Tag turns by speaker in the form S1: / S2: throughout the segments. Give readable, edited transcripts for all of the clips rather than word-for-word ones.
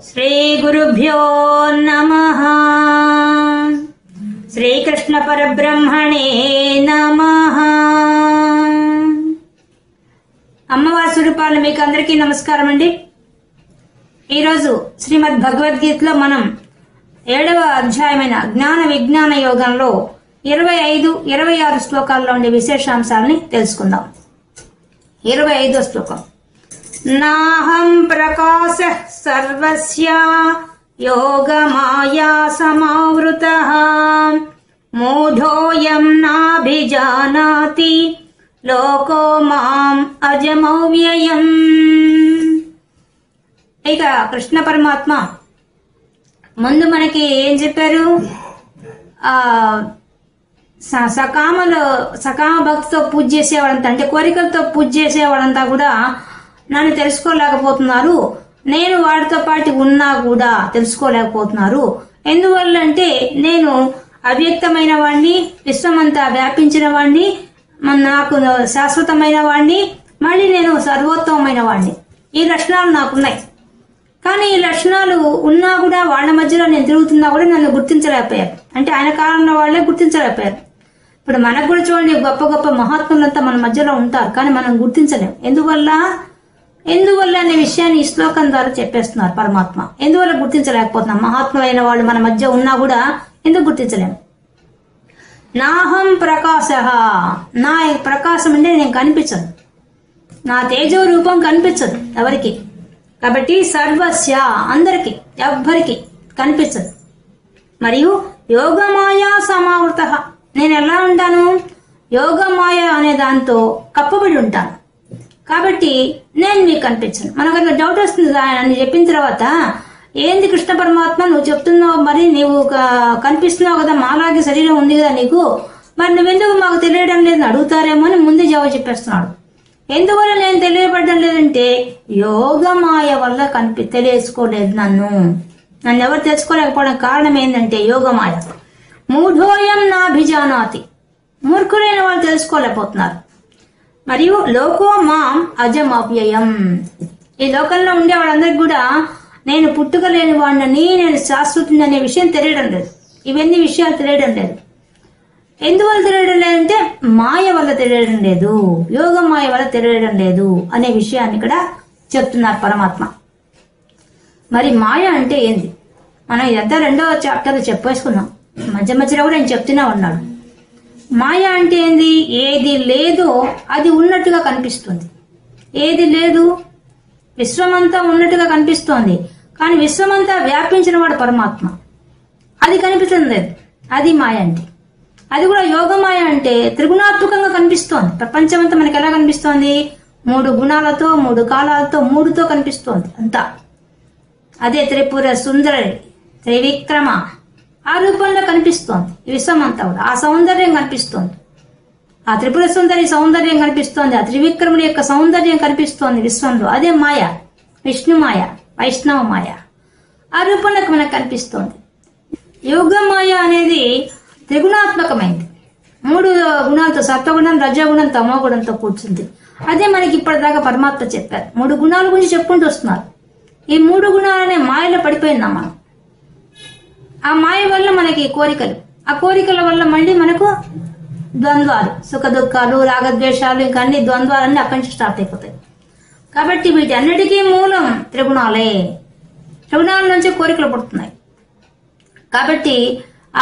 S1: శ్రీ గురుభ్యో నమః. శ్రీకృష్ణ పరబ్రహ్మణే నమః. అమ్మవారి స్వరూపాలు మీకు అందరికీ నమస్కారం అండి. ఈరోజు శ్రీమద్ భగవద్గీతలో మనం 7వ అధ్యాయమైన జ్ఞాన విజ్ఞాన యోగంలో 25, 26 శ్లోకాల్లో ఉండే విశేషాంశాలని తెలుసుకుందాం. 25వ శ్లోకం. నాహం ప్రకాశః సర్వస్య యోగమాయా సమావృతః మూఢోయం నాభిజానాతి లోకో మాం అజమవ్యయం. ఇక కృష్ణ పరమాత్మ ముందు మనకి ఏం చెప్పారు? సకామ భక్తితో పూజ చేసేవాడంతా, అంటే కోరికలతో పూజ చేసేవాడంతా కూడా నన్ను తెలుసుకోలేకపోతున్నారు, నేను వాడితో పాటు ఉన్నా కూడా తెలుసుకోలేకపోతున్నారు. ఎందువల్ల అంటే నేను అవ్యక్తమైన వాడిని, విశ్వమంతా వ్యాపించిన వాడిని, నాకు శాశ్వతమైన వాడిని, మళ్ళీ నేను సర్వోత్తమైన వాడిని. ఈ లక్షణాలు నాకున్నాయి. కానీ ఈ లక్షణాలు ఉన్నా కూడా వాళ్ళ మధ్యలో నేను తిరుగుతున్నా కూడా నన్ను గుర్తించలేకపోయారు. అంటే ఆయన కాలంలో వాళ్ళే గుర్తించలేకపోయారు. ఇప్పుడు మనకు కూడా చూడండి, గొప్ప గొప్ప మహాత్ములంతా మన మధ్యలో ఉంటారు, కానీ మనం గుర్తించలేం. ఎందువల్ల అనే విషయాన్ని ఈ శ్లోకం ద్వారా చెప్పేస్తున్నారు పరమాత్మ. ఎందువల్ల గుర్తించలేకపోతున్నాం? మహాత్ములైన వాళ్ళు మన మధ్య ఉన్నా కూడా ఎందుకు గుర్తించలేం? నాహం ప్రకాశ, నా ప్రకాశం అంటే నేను కనిపించను, నా తేజో రూపం కనిపించదు ఎవరికి. కాబట్టి సర్వస్య, అందరికి, ఎవ్వరికి కనిపించదు. మరియు యోగమాయా సమావృత, నేను ఎలా ఉంటాను? యోగమాయ అనే దాంతో కప్పబడి ఉంటాను. కాబట్టి నేను మీకు కనిపించను. మనకు అట్లా డౌట్ వస్తుంది. అని చెప్పిన తర్వాత, ఏంది కృష్ణ పరమాత్మ నువ్వు చెప్తున్నావు, మరి నీవు కనిపిస్తున్నావు కదా, మాలాగే శరీరం ఉంది కదా నీకు, మరి నువ్వెందుకు మాకు తెలియడం లేదని అడుగుతారేమో అని ముందే జవాబు చెప్పేస్తున్నాడు. ఎందువల్ల నేను తెలియబడడం లేదంటే యోగమాయ వల్ల తెలియసుకోలేదు. నన్ను ఎవరు తెలుసుకోలేకపోవడం కారణం ఏంటంటే యోగమాయ. మూఢోయం నాభిజానాతి, మూర్ఖులైన వాళ్ళు తెలుసుకోలేకపోతున్నారు. మరియు లోకో మాం అజమవ్యయం, ఈ లోకంలో ఉండే వాళ్ళందరికీ కూడా నేను పుట్టుక లేని వాడిని, నేను శాశ్వతుని అనే విషయం తెలియడం లేదు. ఇవన్నీ విషయాలు తెలియడం లేదు. ఎందువల్ల తెలియడం లేదంటే మాయ వల్ల తెలియడం లేదు, యోగ మాయ వల్ల తెలియడం లేదు అనే విషయాన్ని ఇక్కడ చెప్తున్నారు పరమాత్మ. మరి మాయ అంటే ఏంది? మనం ఇదంతా 2వ చాప్టర్లో చెప్పేసుకున్నాం. మధ్య మధ్యలో కూడా నేను చెప్తూనే ఉన్నాడు. మాయ అంటే ఏంది? ఏది లేదో అది ఉన్నట్టుగా కనిపిస్తుంది. ఏది లేదు, విశ్వమంతా ఉన్నట్టుగా కనిపిస్తోంది, కానీ విశ్వమంతా వ్యాపించిన వాడు పరమాత్మ, అది కనిపించడం లేదు. అది మాయ అంటే. అది కూడా యోగమాయ అంటే త్రిగుణాత్మకంగా కనిపిస్తోంది. ప్రపంచమంతా మనకి ఎలా కనిపిస్తోంది? 3 గుణాలతో, 3 కాలాలతో, 3తో కనిపిస్తోంది అంతా. అదే త్రిపుర సుందరి, త్రివిక్రమ, ఆ రూపంలో కనిపిస్తోంది ఈ విశ్వమంతా కూడా. ఆ సౌందర్యం కనిపిస్తోంది, ఆ త్రిపుర సుందరి సౌందర్యం కనిపిస్తోంది, ఆ త్రివిక్రముడి యొక్క సౌందర్యం కనిపిస్తోంది విశ్వంలో. అదే మాయ, విష్ణు మాయ, వైష్ణవ మాయ, ఆ రూపంలో మనకు కనిపిస్తోంది. యోగమాయ అనేది త్రిగుణాత్మకమైంది. 3 గుణాలతో, సత్వగుణం, రజోగుణం, తమోగుణంతో కూర్చుంది. అదే మనకి ఇప్పటిదాకా పరమాత్మ చెప్పారు. 3 గుణాల గురించి చెప్పుకుంటూ వస్తున్నారు. ఈ 3 గుణాలనే మాయలో పడిపోయిందాం మనం. ఆ మాయ వల్ల మనకి కోరికలు, ఆ కోరికల వల్ల మళ్ళీ మనకు ద్వంద్వాలు, సుఖ దుఃఖాలు, రాగద్వేషాలు, ఇంకా అన్ని ద్వంద్వాలన్నీ అక్కడి నుంచి స్టార్ట్ అయిపోతాయి. కాబట్టి వీటన్నిటికీ మూలం త్రిగుణాలే. త్రిగుణాల నుంచి కోరికలు పుడుతున్నాయి. కాబట్టి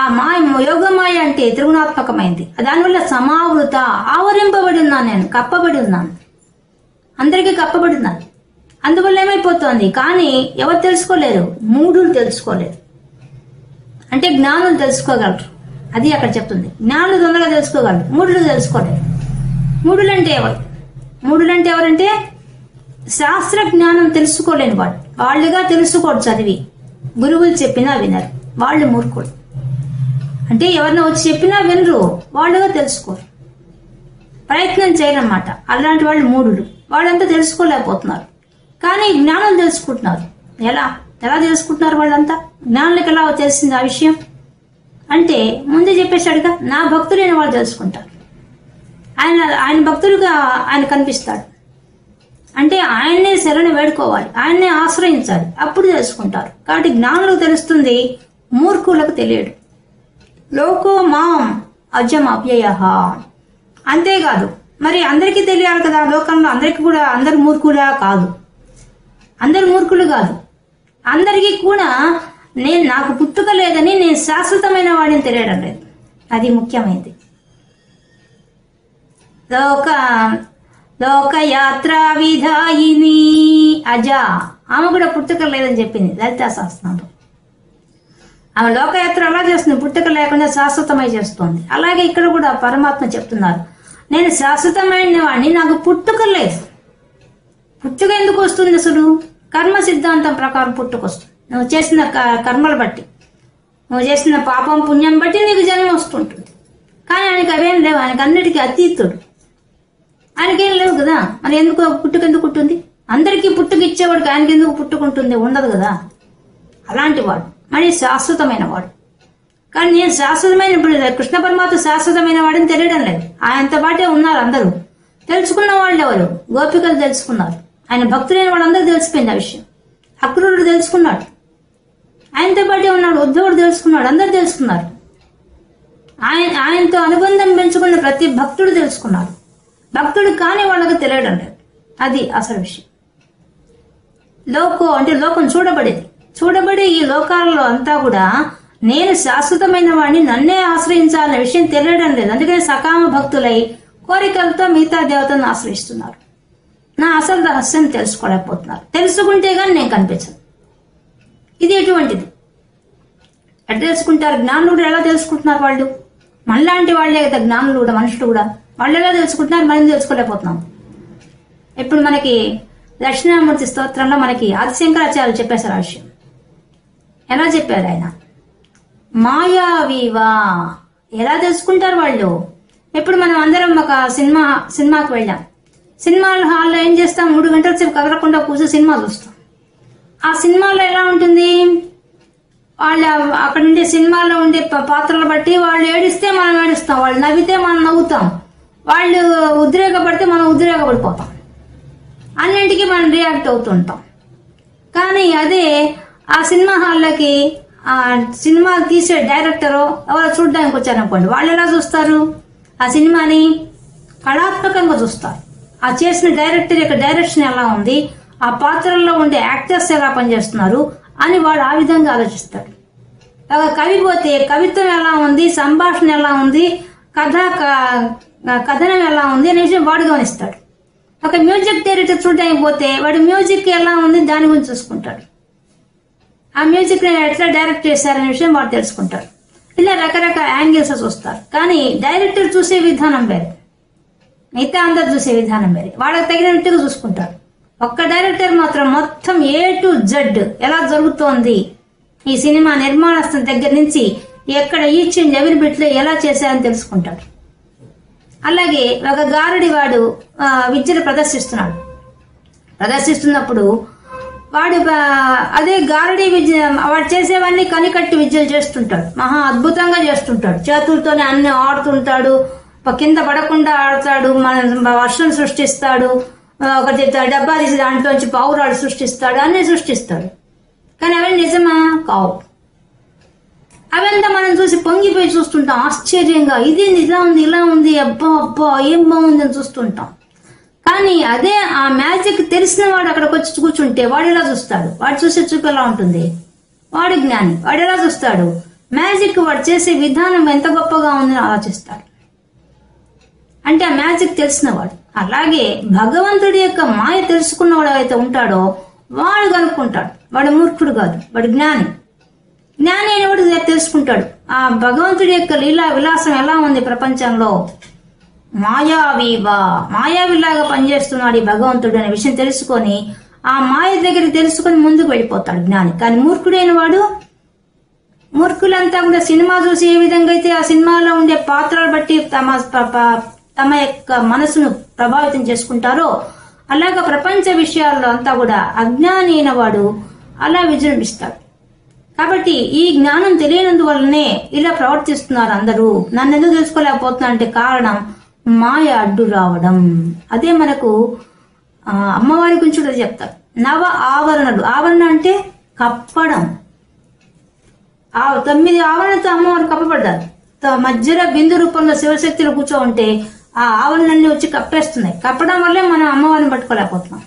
S1: ఆ మాయ, యోగమాయ అంటే త్రిగుణాత్మకమైంది. దానివల్ల సమావృత, ఆవరింపబడి ఉన్నాను, నేను కప్పబడి ఉన్నాను, అందరికీ కప్పబడి ఉన్నాను. అందువల్ల ఏమైపోతుంది? కానీ ఎవరు తెలుసుకోలేరు? మూఢులు తెలుసుకోలేరు. అంటే జ్ఞానులు తెలుసుకోగలరు, అది అక్కడ చెప్తుంది. జ్ఞానులు తొందరగా తెలుసుకోగలరు, మూఢులు తెలుసుకోలేరు. మూఢులంటే ఎవరు? మూఢులంటే ఎవరంటే శాస్త్ర జ్ఞానం తెలుసుకోలేని వాడు. వాళ్ళుగా తెలుసుకోడు, చదివి గురువులు చెప్పినా వినరు, వాళ్ళు మూర్ఖుడు. అంటే ఎవరినో వచ్చి చెప్పినా వినరు, వాళ్ళుగా తెలుసుకోరు, ప్రయత్నం చేయరన్నమాట. అలాంటి వాళ్ళు మూఢులు. వాళ్ళంతా తెలుసుకోలేకపోతున్నారు. కానీ జ్ఞానులు తెలుసుకుంటున్నారు. ఎలా తెలుసుకుంటున్నారు? వాళ్ళంతా జ్ఞానులకు ఎలా తెలిసింది ఆ విషయం అంటే ముందే చెప్పేశాడుగా, నా భక్తులైన వాళ్ళు తెలుసుకుంటారు. ఆయన భక్తులుగా ఆయన కనిపిస్తాడు. అంటే ఆయన్నే శరణు వేడుకోవాలి, ఆయన్నే ఆశ్రయించాలి, అప్పుడు తెలుసుకుంటారు. కాబట్టి జ్ఞానులకు తెలుస్తుంది, మూర్ఖులకు తెలియడు. లోకో మాం అజం అవ్యయ. అంతేకాదు, మరి అందరికీ తెలియాలి కదా, లోకంలో అందరికీ కూడా అందరు మూర్ఖులా కాదు, అందరు మూర్ఖులు కాదు, అందరికీ కూడా నాకు పుట్టుక లేదని, నేను శాశ్వతమైన వాడిని తెలియడం లేదు. అది ముఖ్యమైనది. లోకయాత్రా విధాయిని అజ, ఆమె కూడా పుట్టుక లేదని చెప్పింది లలితా సహస్రనామం. ఆమె లోకయాత్ర అలా చేస్తుంది, పుట్టుక లేకుండా శాశ్వతమై చేస్తుంది. అలాగే ఇక్కడ కూడా పరమాత్మ చెప్తున్నారు, నేను శాశ్వతమైన వాడిని, నాకు పుట్టుక లేదు. పుట్టుక ఎందుకు వస్తుంది? అసలు కర్మ సిద్ధాంతం ప్రకారం పుట్టుకొస్తుంది. నువ్వు చేసిన కర్మలు బట్టి, నువ్వు చేసిన పాపం పుణ్యం బట్టి నీకు జన్మ వస్తుంటుంది. కానీ ఆయనకి అవేం లేవు, ఆయనకి అన్నిటికీ అతీతుడు, ఆయనకేం లేవు కదా. మరి ఎందుకు పుట్టుక ఎందుకు ఉంటుంది? అందరికీ పుట్టుక ఇచ్చేవాడికి ఆయనకి ఎందుకు పుట్టుకుంటుంది? ఉండదు కదా. అలాంటి వాడు మరి శాశ్వతమైన వాడు. కానీ నేను శాశ్వతమైన, ఇప్పుడు కృష్ణ పరమాత్మ శాశ్వతమైన వాడిని తెలియడం లేదు. ఆయనతో పాటే ఉన్నారు అందరూ. తెలుసుకున్న వాళ్ళు ఎవరు? గోపికలు తెలుసుకున్నారు. ఆయన భక్తులైన వాళ్ళందరూ తెలిసిపోయింది ఆ విషయం. అక్రూరుడు తెలుసుకున్నాడు, ఆయనతో పాటే ఉన్నాడు. ఉద్ధవుడు తెలుసుకున్నాడు, అందరూ తెలుసుకున్నారు. ఆయనతో అనుబంధం పెంచుకున్న ప్రతి భక్తుడు తెలుసుకున్నాడు. భక్తుడు కాని వాళ్ళకి తెలియడం లేదు. అది అసలు విషయం. లోకో అంటే లోకం చూడబడే ఈ లోకాలలో అంతా కూడా నేను శాశ్వతమైన వాడిని, నన్నే ఆశ్రయించాలనే విషయం తెలియడం లేదు. అందుకని సకామ భక్తులై కోరికలతో మిగతా దేవతలను ఆశ్రయిస్తున్నారు. నా అసలు రహస్యం తెలుసుకోలేకపోతున్నారు. తెలుసుకుంటే గాని నేను కనిపించను. ఇది ఎటువంటిది? ఎట్లా తెలుసుకుంటారు? జ్ఞానులు కూడా ఎలా తెలుసుకుంటున్నారు? వాళ్ళు మనలాంటి వాళ్లే కదా జ్ఞానులు కూడా, మనుషులు కూడా. వాళ్ళు ఎలా తెలుసుకుంటున్నారు? మనం తెలుసుకోలేకపోతున్నాం. ఇప్పుడు మనకి దక్షిణామూర్తి స్తోత్రంలో మనకి ఆదిశంకరాచార్యులు చెప్పేశారు ఆ విషయం. ఎలా చెప్పారు ఆయన? మాయావీవా. ఎలా తెలుసుకుంటారు వాళ్ళు? ఇప్పుడు మనం అందరం ఒక సినిమాకి వెళ్ళాం. సినిమా హాల్లో ఏం చేస్తాం? 3 గంటల సేపు కదలకుండా కూర్చొని సినిమా చూస్తాం. ఆ సినిమాలో ఎలా ఉంటుంది? వాళ్ళు అక్కడ ఉండే సినిమాలో ఉండే పాత్రలు బట్టి వాళ్ళు ఏడిస్తే మనం ఏడుస్తాం, వాళ్ళు నవ్వితే మనం నవ్వుతాం, వాళ్ళు ఉద్రేకపడితే మనం ఉద్రేకపడిపోతాం, అన్నింటికి మనం రియాక్ట్ అవుతుంటాం. కానీ అదే ఆ సినిమా హాల్లోకి ఆ సినిమా తీసే డైరెక్టరు ఎవరో చూడడానికి వచ్చారనుకోండి, వాళ్ళు ఎలా చూస్తారు? ఆ సినిమాని కళాత్మకంగా చూస్తారు. ఆ చేసిన డైరెక్టర్ యొక్క డైరెక్షన్ ఎలా ఉంది, ఆ పాత్రల్లో ఉండే యాక్టర్స్ ఎలా పనిచేస్తున్నారు అని వాడు ఆ విధంగా ఆలోచిస్తాడు. ఒక కవి పోతే కవిత్వం ఎలా ఉంది, సంభాషణ ఎలా ఉంది, కథనం ఎలా ఉంది అనే విషయం వాడు గమనిస్తాడు. ఒక మ్యూజిక్ డైరెక్టర్ చూడడానికి పోతే వాడు మ్యూజిక్ ఎలా ఉంది దాని గురించి చూసుకుంటాడు. ఆ మ్యూజిక్ ఎట్లా డైరెక్ట్ చేశారనే విషయం వాడు తెలుసుకుంటాడు. ఇలా రకరకాల యాంగిల్స్ చూస్తారు. కానీ డైరెక్టర్ చూసే విధానం వేరే, మిగతా అందరు చూసే విధానం వేరే. వాళ్ళకి తగినట్టుగా చూసుకుంటారు. ఒక్క డైరెక్టర్ మాత్రం మొత్తం A to Z ఎలా జరుగుతోంది, ఈ సినిమా నిర్మాణ దగ్గర నుంచి ఎక్కడ ఈచ్ అండ్ ఎవరి బిట్లో ఎలా చేశారని తెలుసుకుంటాడు. అలాగే ఒక గారడి వాడు విద్యను ప్రదర్శిస్తున్నప్పుడు వాడు అదే గారడి విద్య వాడు చేసేవన్నీ కనికట్టి విద్యలు చేస్తుంటాడు. మహా అద్భుతంగా చేస్తుంటాడు. చేతులతోనే అన్ని ఆడుతుంటాడు, కింద పడకుండా ఆడతాడు, మన వర్షం సృష్టిస్తాడు, ఒకటి డబ్బా తీసి దాంట్లోంచి పావురాడు సృష్టిస్తాడు, అన్ని సృష్టిస్తాడు. కానీ అవన్నీ నిజమా? కావు. అవంతా మనం చూసి పొంగిపోయి చూస్తుంటాం ఆశ్చర్యంగా, ఇదేంది ఇలా ఉంది, అబ్బా అబ్బా ఏం బాగుంది అని చూస్తుంటాం. కానీ అదే ఆ మ్యాజిక్ తెలిసిన వాడు అక్కడికి వచ్చి కూర్చుంటే వాడు ఎలా చూస్తాడు? వాడు చూసే చూపు ఎలా ఉంటుంది? వాడు జ్ఞాని. వాడు ఎలా చూస్తాడు? మ్యాజిక్ వాడు చేసే విధానం ఎంత గొప్పగా ఉందని ఆలోచిస్తాడు. అంటే ఆ మ్యాజిక్ తెలిసినవాడు. అలాగే భగవంతుడి యొక్క మాయ తెలుసుకున్నవాడు అయితే ఉంటాడో వాడు కనుక్కుంటాడు. వాడు మూర్ఖుడు కాదు, వాడు జ్ఞాని. జ్ఞాని అనేవాడు తెలుసుకుంటాడు ఆ భగవంతుడి యొక్క లీలా విలాసం ఎలా ఉంది ప్రపంచంలో. మాయావిలాగా పనిచేస్తున్నాడు ఈ భగవంతుడు అనే విషయం తెలుసుకొని ఆ మాయ దగ్గర తెలుసుకొని ముందుకు వెళ్ళిపోతాడు జ్ఞాని. కానీ మూర్ఖుడైన వాడు, మూర్ఖులంతా కూడా సినిమా చూసి ఏ విధంగా అయితే ఆ సినిమాలో ఉండే పాత్రలు బట్టి తమ యొక్క మనసును ప్రభావితం చేసుకుంటారో అలాగా ప్రపంచ విషయాల్లో అంతా కూడా అజ్ఞాని అయిన వాడు అలా విజృంభిస్తాడు. కాబట్టి ఈ జ్ఞానం తెలియనందువల్లనే ఇలా ప్రవర్తిస్తున్నారు అందరూ. నన్ను ఎందుకు తెలుసుకోలేకపోతున్నా అంటే కారణం మాయ అడ్డు రావడం. అదే మనకు అమ్మవారి గురించి కూడా చెప్తారు. నవ ఆవరణలు, ఆవరణ అంటే కప్పడం. 9 ఆవరణతో అమ్మవారు కప్పబడ్డారు. మధ్యలో బిందు రూపంలో శివశక్తులు కూర్చో ఉంటే ఆ ఆవరణలన్నీ వచ్చి కప్పేస్తున్నాయి. కప్పడం వల్లే మనం అమ్మవారిని పట్టుకోలేకపోతున్నాం.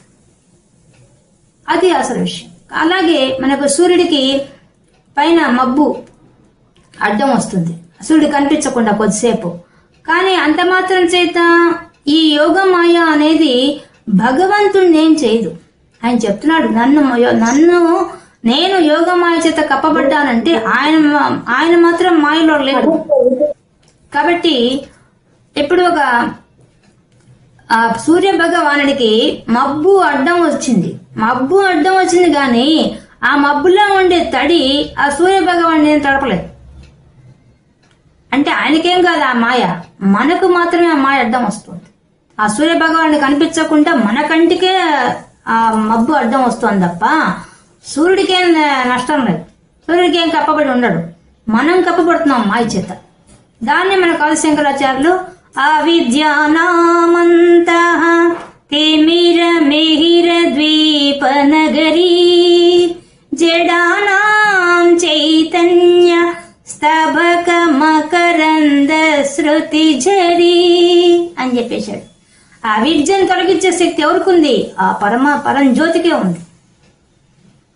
S1: అది అసలు విషయం. అలాగే మనకు సూర్యుడికి పైన మబ్బు అడ్డం వస్తుంది, సూర్యుడు కనిపించకుండా కొద్దిసేపు. కానీ అంత మాత్రం చేత ఈ యోగమాయ అనేది భగవంతుడిని ఏం చేయదు. ఆయన చెప్తున్నాడు, నేను యోగమాయ చేత కప్పబడ్డానంటే ఆయన మాత్రం మాయలో లేడు. కాబట్టి ఇప్పుడు ఒక సూర్య భగవానుడికి మబ్బు అడ్డం వచ్చింది కానీ ఆ మబ్బులో ఉండే తడి ఆ సూర్య భగవాన్ని ఏం తడపలేదు. అంటే ఆయనకేం కాదు ఆ మాయ, మనకు మాత్రమే ఆ మాయ అడ్డం వస్తుంది. ఆ సూర్య భగవానుడు కనిపించకుండా మన కంటికే ఆ మబ్బు అడ్డం వస్తుంది తప్ప సూర్యుడికేం నష్టం లేదు. సూర్యుడికి ఏం కప్పబడి ఉండడు, మనం కప్పబడుతున్నాం మాయ చేత. దాన్ని మన ఆదిశంకరాచార్యులు అవిద్యానామంతః తిమిర మిహిర ద్వీప నగరీ జడానాం చైతన్య స్తబక మకరంద శృతి ఝరీ అని చెప్పేశాడు. ఆ విద్యను తొలగించే శక్తి ఎవరికుంది? ఆ పరంజ్యోతికే ఉంది,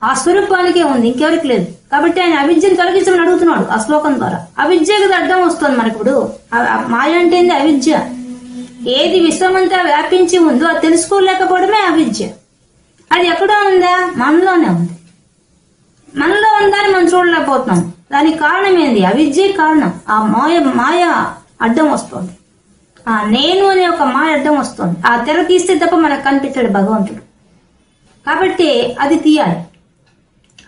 S1: ఆ స్వరూపానికే ఉంది, ఇంకెవరికి లేదు. కాబట్టి ఆయన అవిద్యను తొలగించమని అడుగుతున్నాడు ఆ శ్లోకం ద్వారా. అవిద్యకు అడ్డం వస్తుంది మనకి. ఇప్పుడు మాయ అంటే అవిద్య. ఏది విశ్వమంతా వ్యాపించి ఉందో అది తెలుసుకోలేకపోవడమే అవిద్య. అది ఎక్కడో ఉందా? మనలోనే ఉంది. మనలో ఉందని మనం చూడలేకపోతున్నాం. దానికి కారణం ఏంది? అవిద్యే కారణం. ఆ మాయ అడ్డం వస్తుంది, ఆ నేను అనే ఒక మాయ అడ్డం వస్తుంది. ఆ తెర తీస్తే తప్ప మనకు కనిపించాడు భగవంతుడు. కాబట్టి అది తీయాలి.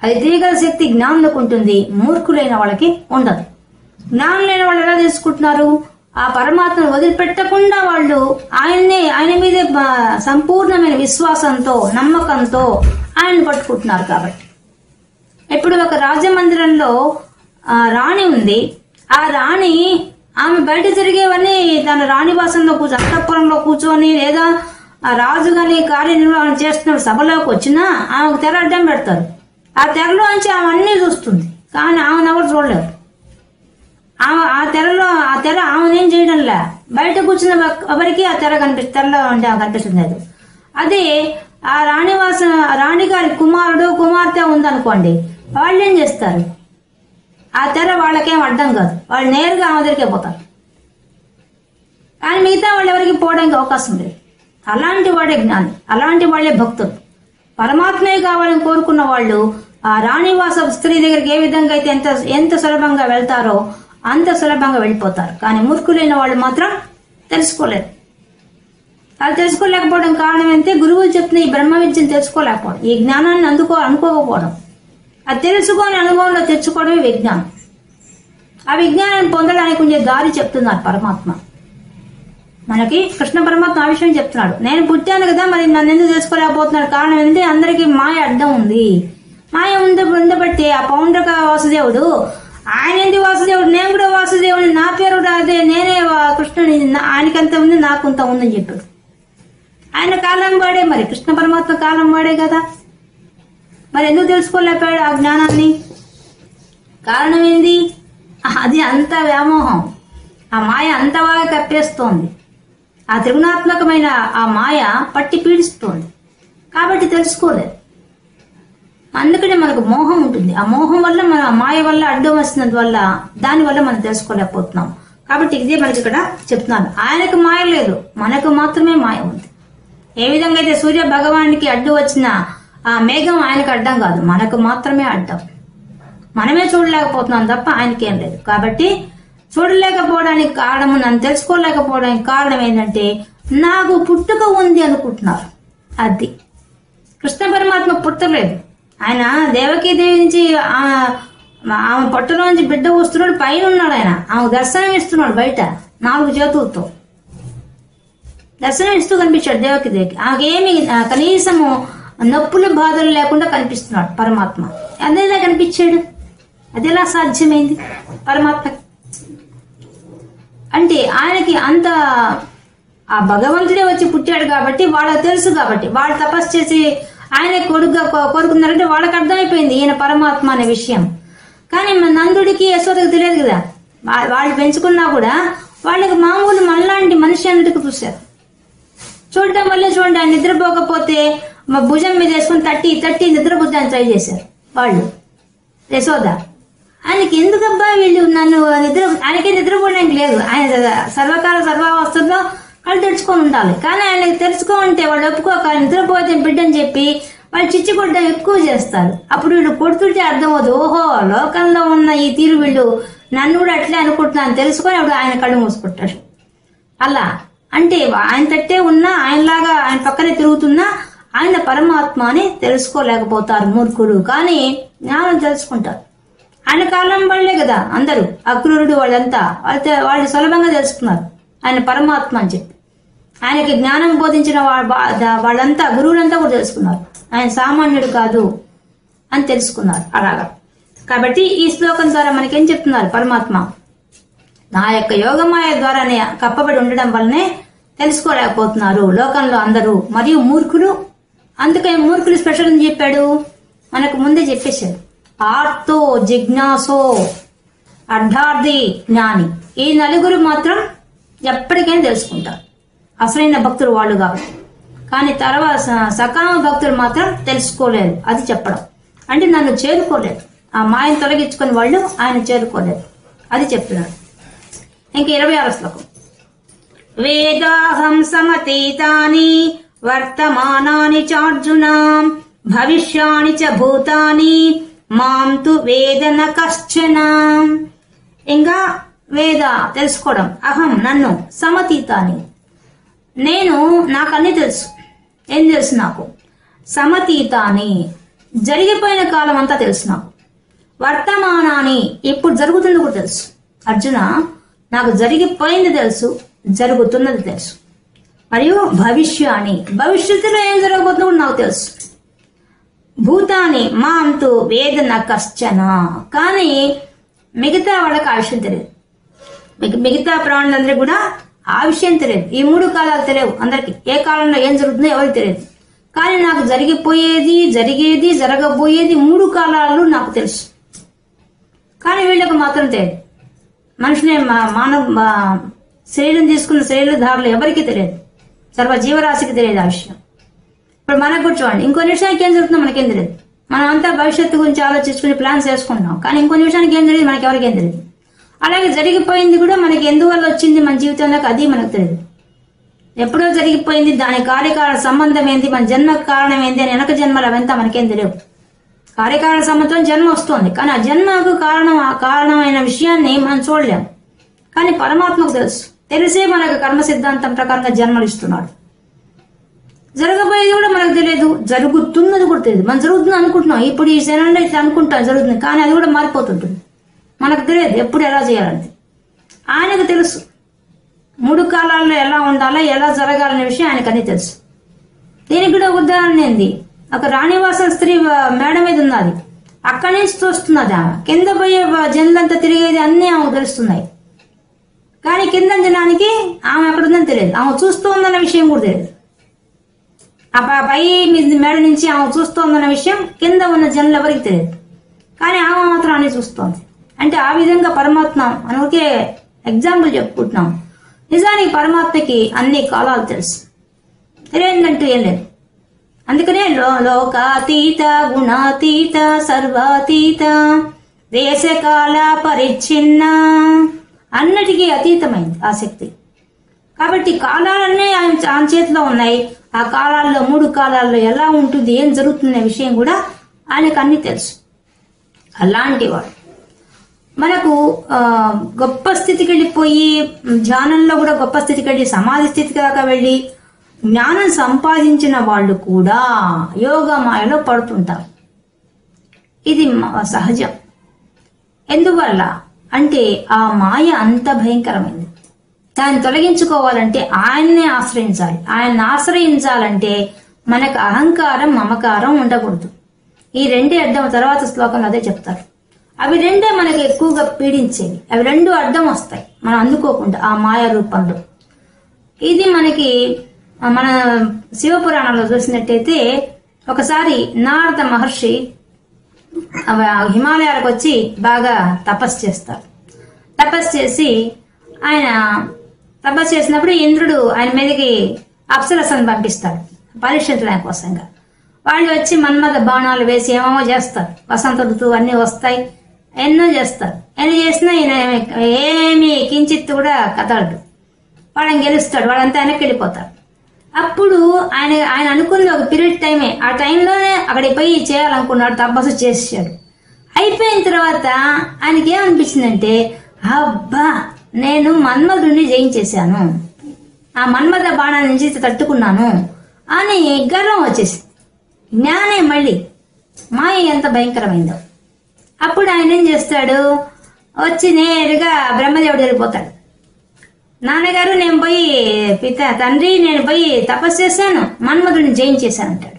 S1: అది తీయగల శక్తి జ్ఞానులకు ఉంటుంది, మూర్ఖులైన వాళ్ళకి ఉండదు. జ్ఞానులైన వాళ్ళు ఎలా తెలుసుకుంటున్నారు? ఆ పరమాత్మను వదిలిపెట్టకుండా వాళ్ళు ఆయన మీదే సంపూర్ణమైన విశ్వాసంతో నమ్మకంతో ఆయన్ని పట్టుకుంటున్నారు. కాబట్టి ఇప్పుడు ఒక రాజమందిరంలో రాణి ఉంది. ఆ రాణి ఆమె బయట తిరిగేవన్నీ తన రాణివాసంలో అంతఃపురంలో కూర్చొని లేదా ఆ రాజు గాని కార్యనిర్వహణ చేస్తున్న సభలోకి వచ్చినా ఆమెకు తెర అడ్డం పెడతారు. ఆ తెరలో నుంచి ఆమె అన్నీ చూస్తుంది, కానీ ఆమెను ఎవరు చూడలేరు. ఆ తెర ఆమెనేం చేయడంలే, బయట కూర్చున్న ఎవరికి ఆ తెరలో ఉంటే కనిపిస్తుంది లేదు. అదే ఆ రాణిగారి కుమార్తె ఉందనుకోండి, వాళ్ళు ఏం చేస్తారు? ఆ తెర వాళ్ళకేం అడ్డం కాదు, వాళ్ళు నేరుగా ఆమె దగ్గరికే పోతారు. కానీ మిగతా వాళ్ళు ఎవరికి పోవడానికి అవకాశం లేదు. అలాంటి వాడే జ్ఞాని, అలాంటి వాళ్లే భక్తులు. పరమాత్మే కావాలని కోరుకున్న వాళ్ళు ఆ రాణివాస స్త్రీ దగ్గరికి ఏ విధంగా అయితే ఎంత సులభంగా వెళ్తారో అంత సులభంగా వెళ్ళిపోతారు. కానీ మూర్ఖులైన వాళ్ళు మాత్రం తెలుసుకోలేరు. వాళ్ళు తెలుసుకోలేకపోవడం కారణం ఏంటంటే గురువులు చెప్తున్న ఈ బ్రహ్మ విద్యను తెలుసుకోలేకపోవడం, ఈ జ్ఞానాన్ని అనుకోకపోవడం. అది తెలుసుకొని అనుభవంలో తెచ్చుకోవడమే విజ్ఞానం. ఆ విజ్ఞానాన్ని పొందడానికి ఉండే దారి చెప్తున్నారు పరమాత్మ. మనకి కృష్ణ పరమాత్మ ఆ విషయం చెప్తున్నాడు. నేను పుట్టాను కదా, మరి నన్ను ఎందుకు తెలుసుకోలేకపోతున్నాడు? కారణం ఏంటంటే అందరికీ మాయ అడ్డం ఉంది. మాయ ఉండబట్టి ఆ పౌండ్రక వాసుదేవుడు ఆయన ఏంటి వాసుదేవుడు, నేను కూడా వాసుదేవుడు, నా పేరు అదే, నేనే కృష్ణుని, ఆయనకంత ఉంది నాకుంత ఉందని చెప్పాడు. ఆయన కాలం వాడే, మరి కృష్ణ పరమాత్మ కాలం వాడే కదా. మరి ఎందుకు తెలుసుకోలేకపోయాడు ఆ జ్ఞానాన్ని? కారణం ఏంది? అది అంత వ్యామోహం. ఆ మాయ అంత బాగా కప్పేస్తోంది. ఆ త్రిగుణాత్మకమైన ఆ మాయ పట్టి పీడిస్తోంది. కాబట్టి తెలుసుకోలేదు. అందుకనే మనకు మోహం ఉంటుంది. ఆ మోహం వల్ల మన మాయ వల్ల అడ్డం వస్తున్నందువల్ల దానివల్ల మనం తెలుసుకోలేకపోతున్నాం. కాబట్టి ఇదే మనకి ఇక్కడ చెప్తున్నాను. ఆయనకు మాయ లేదు, మనకు మాత్రమే మాయ ఉంది. ఏ విధంగా అయితే సూర్య భగవానికి అడ్డు వచ్చిన ఆ మేఘం ఆయనకు అడ్డం కాదు, మనకు మాత్రమే అడ్డం. మనమే చూడలేకపోతున్నాం తప్ప ఆయనకేం లేదు. కాబట్టి చూడలేకపోవడానికి కారణం, నన్ను తెలుసుకోలేకపోవడానికి కారణం ఏంటంటే నాకు పుట్టుక ఉంది అనుకుంటున్నారు. అది కృష్ణ పరమాత్మ పుట్టలేదు. ఆయన దేవకీదేవి నుంచి ఆమె పొట్టలో నుంచి బిడ్డ వస్తున్నాడు, పైన ఉన్నాడు. ఆయన ఆమె దర్శనం ఇస్తున్నాడు బయట 4 చేతులతో దర్శనం ఇస్తూ కనిపించాడు దేవకీదేవికి. ఆమెకేమి కనీసము నొప్పులు బాధలు లేకుండా కనిపిస్తున్నాడు పరమాత్మ. అదేలా కనిపించాడు? అదెలా సాధ్యమైంది పరమాత్మ? అంటే ఆయనకి అంత ఆ భగవంతుడే వచ్చి పుట్టాడు కాబట్టి వాళ్ళకి తెలుసు, కాబట్టి వాళ్ళు తపస్సు చేసి ఆయన కొడుకుగా కోరుకున్నారంటే వాళ్ళకి అర్థమైపోయింది ఈయన పరమాత్మ అనే విషయం. కానీ నందుడికి యశోదకి తెలియదు కదా. వాళ్ళు పెంచుకున్నా కూడా వాళ్ళకి మామూలు మనలాంటి మనిషి అన్నట్టుకు చూశారు. చూడటం వల్లే చూడండి, ఆయన నిద్రపోకపోతే భుజం మీద వేసుకుని తట్టి నిద్రపోతానికి ట్రై చేశారు వాళ్ళు, యశోద. ఆయనకి ఎందుకబ్బా వీళ్ళు నన్ను ఆయనకే నిద్రపోవడానికి లేదు, ఆయన సర్వకాల సర్వావస్థల్లో వాళ్ళు తెరుచుకొని ఉండాలి. కానీ ఆయనకి తెరుచుకోమంటే వాళ్ళు ఒప్పుకోక నిద్రపోతే బిడ్డని చెప్పి వాళ్ళు చిచ్చి కొట్టడం ఎక్కువ చేస్తారు. అప్పుడు వీళ్ళు కొడుతుంటే అర్థమవుతుంది, ఓహో లోకంలో ఉన్న ఈ తీరు వీళ్ళు నన్ను కూడా అట్లే అనుకుంటున్నాను తెలుసుకొని అప్పుడు ఆయన కళ్ళు మూసుకుంటాడు. అలా అంటే ఆయన తట్టే ఉన్నా, ఆయనలాగా ఆయన పక్కనే తిరుగుతున్నా ఆయన పరమాత్మ అని తెలుసుకోలేకపోతారు మూర్ఖుడు. కానీ జ్ఞానం తెలుసుకుంటారు. ఆయన కాలం వాళ్ళే కదా అందరూ, అక్రూరుడు వాళ్ళంతా వాళ్ళు సులభంగా తెలుసుకున్నారు ఆయన పరమాత్మ అని చెప్పి. ఆయనకి జ్ఞానం బోధించిన వాళ్ళంతా గురువులంతా కూడా తెలుసుకున్నారు ఆయన సామాన్యుడు కాదు అని తెలుసుకున్నారు. అలాగా కాబట్టి ఈ శ్లోకం ద్వారా మనకేం చెప్తున్నారు, పరమాత్మ నా యొక్క యోగమాయ ద్వారానే కప్పబడి ఉండడం వల్లనే తెలుసుకోలేకపోతున్నారు లోకంలో అందరూ, మరియు మూర్ఖులు. అందుకని మూర్ఖులు స్పెషల్ అని చెప్పాడు, మనకు ముందే చెప్పేశాడు. ఆర్తో జిజ్ఞాసో అర్ధార్థి జ్ఞాని, ఈ నలుగురు మాత్రం ఎప్పటికైనా తెలుసుకుంటారు, అసలైన భక్తులు వాళ్ళు కాబట్టి. కానీ తర్వాత సకామ భక్తులు మాత్రం తెలుసుకోలేదు. అది చెప్పడం అంటే నన్ను చేరుకోలేదు, ఆ మాయను తొలగించుకుని వాళ్ళు ఆయన చేరుకోలేదు, అది చెప్తున్నాడు. ఇంక 26వ శ్లోకం. వేదాహం సమతీతాని వర్తమానాని చార్జున భవిష్యాని చ భూతాని మాం తు వేదన కశ్చన. ఇంకా వేద తెలుసుకోవడం, అహం నన్ను, సమతీతాని నేను, నాకన్నీ తెలుసు. ఏం తెలుసు నాకు? సమతీతాని జరిగిపోయిన కాలం అంతా తెలుసు నాకు. వర్తమానాన్ని ఇప్పుడు జరుగుతుంది కూడా తెలుసు. అర్జున నాకు జరిగిపోయింది తెలుసు, జరుగుతున్నది తెలుసు. మరియు భవిష్యాన్ని భవిష్యత్తులో ఏం జరగబోతుందో కూడా నాకు తెలుసు. భూతాన్ని మాంతు వేదన కశ్చన, కానీ మిగతా వాళ్ళకి ఆ విషయం తెలియదు. మిగతా ప్రాణులందరికీ కూడా ఆ విషయం తెలియదు. ఈ 3 కాలాలు తెలియవు అందరికి, ఏ కాలంలో ఏం జరుగుతుందో ఎవరికి తెలియదు. కానీ నాకు జరిగిపోయేది, జరిగేది, జరగబోయేది 3 కాలాలు నాకు తెలుసు. కానీ వీళ్ళకి మాత్రం తెలియదు. మనుషునే మానవ శరీరం తీసుకున్న శరీరధారులు ఎవరికి తెలియదు, సర్వ జీవరాశికి తెలియదు ఆ విషయం. ఇప్పుడు మనకు కూడా చూడండి, ఇంకో నిమిషానికి ఏం జరుగుతుందో మనకేం తెలియదు. మనం అంతా భవిష్యత్తు గురించి ఆలోచించుకుని ప్లాన్స్ వేసుకుంటున్నాం, కానీ ఇంకో నిమిషానికి ఏం తెలియదు, మనకి ఎవరికేం తెలియదు. అలాగే జరిగిపోయింది కూడా మనకి ఎందువల్ల వచ్చింది మన జీవితంలోకి అది మనకు తెలియదు. ఎప్పుడో జరిగిపోయింది, దాని కార్యకారణ సంబంధం ఏంటి, మన జన్మకు కారణం ఏంటి అని వెనక జన్మలు అవంతా మనకేం తెలియవు. కార్యకారణ సంబంధం జన్మ వస్తుంది, కానీ ఆ జన్మకు కారణమైన విషయాన్ని మనం చూడలేము. కానీ పరమాత్మకు తెలుసు, తెలిసే మనకు కర్మ సిద్ధాంతం ప్రకారంగా జన్మలు ఇస్తున్నాడు. జరగబోయేది కూడా మనకు తెలియదు, జరుగుతున్నది కూడా తెలియదు. మనం జరుగుతుంది అనుకుంటున్నాం, ఇప్పుడు ఈ శనంలో ఇట్లా అనుకుంటాం జరుగుతుంది, కానీ అది కూడా మారిపోతుంటుంది. మనకు తెలియదు ఎప్పుడు ఎలా చేయాలంటే. ఆయనకు తెలుసు 3 కాలాల్లో ఎలా ఉండాలో, ఎలా జరగాలనే విషయం ఆయనకు అన్నీ తెలుసు. దీనికి కూడా ఉదాహరణ ఏంది, ఒక రాణివాస స్త్రీ మేడ మీద ఉన్నది, అక్కడి నుంచి చూస్తున్నది ఆమె, కింద పోయే జనులంతా తిరిగేది అన్నీ ఆమెకు తెలుస్తున్నాయి. కానీ కింద జనానికి ఆమె ఎక్కడ ఉందని తెలియదు, ఆమె చూస్తూ ఉందన్న విషయం కూడా తెలియదు. ఆ పై మేడ నుంచి ఆమె చూస్తోందన్న విషయం కింద ఉన్న జనులు ఎవరికి తెలియదు, కానీ ఆమె మాత్రం అన్ని చూస్తోంది. అంటే ఆ విధంగా పరమాత్మ, మనకే ఎగ్జాంపుల్ చెప్పుకుంటున్నాం. నిజానికి పరమాత్మకి అన్ని కాలాలు తెలుసు, తెలియదంటూ ఏం లేదు. అందుకనే లోకాతీత గుణాతీత సర్వాతీత దేశకాల పరిచ్ఛిన్న, అన్నిటికీ అతీతమైంది ఆ శక్తి. కాబట్టి కాలాలన్నీ ఆయన చేతిలో ఉన్నాయి. ఆ కాలాల్లో 3 కాలాల్లో ఎలా ఉంటుంది, ఏం జరుగుతున్న విషయం కూడా ఆయనకు అన్ని తెలుసు. అలాంటి వాడు మనకు గొప్ప స్థితికి వెళ్ళిపోయి, ధ్యానంలో కూడా గొప్ప స్థితికి వెళ్ళి, సమాధి స్థితికి దాకా వెళ్ళి జ్ఞానం సంపాదించిన వాళ్ళు కూడా యోగమాయలో పడుతుంటారు. ఇది సహజం. ఎందువల్ల అంటే ఆ మాయ అంత భయంకరమైంది. దాన్ని తొలగించుకోవాలంటే ఆయన్నే ఆశ్రయించాలి. ఆయన్ని ఆశ్రయించాలంటే మనకు అహంకారం, మమకారం ఉండకూడదు. ఈ 2 అడ్డం, తర్వాత శ్లోకంలో అదే చెప్తారు. అవి 2 మనకు ఎక్కువగా పీడించేవి. అవి 2 అడ్డం వస్తాయి మనం అందుకోకుండా ఆ మాయ రూపంలో. ఇది మనకి మన శివపురాణంలో చూసినట్టయితే ఒకసారి నారద మహర్షి హిమాలయాలకు వచ్చి బాగా తపస్సు చేస్తారు. తపస్సు చేసి ఆయన తపస్సు చేసినప్పుడు ఇంద్రుడు ఆయన మీదకి అప్సరసను పంపిస్తాడు పరీక్షించడం కోసంగా. వాళ్ళు వచ్చి మన్మథ బాణాలు వేసి ఏమేమో చేస్తారు, వసంత ఋతువు అన్ని వస్తాయి, ఎన్నో చేస్తారు. ఎన్ని చేసినా ఈయన ఏమి కించిత్ కూడా కదలడు, వాళ్ళని గెలుస్తాడు, వాళ్ళంతా వెనక్కి వెళ్ళిపోతారు. అప్పుడు ఆయన అనుకున్నది ఒక పీరియడ్ టైమే, ఆ టైంలోనే అక్కడికి పోయి చేయాలనుకున్నాడు, తపస్సు చేసాడు. అయిపోయిన తర్వాత ఆయనకి ఏమనిపించిందంటే, అబ్బా నేను మన్మధుడిని జయించేశాను, ఆ మన్మథ బాణాల నుంచి తట్టుకున్నాను అని గర్వం వచ్చేసింది. జ్ఞానే మళ్ళీ మాయ ఎంత భయంకరమైందో. అప్పుడు ఆయన ఏం చేస్తాడు, వచ్చి నేరుగా బ్రహ్మదేవుడు వెళ్ళిపోతాడు. నాన్నగారు నేను పోయి తండ్రి నేను పోయి తపస్సు చేశాను, మన్మధుడిని జయించేశాను అంటాడు.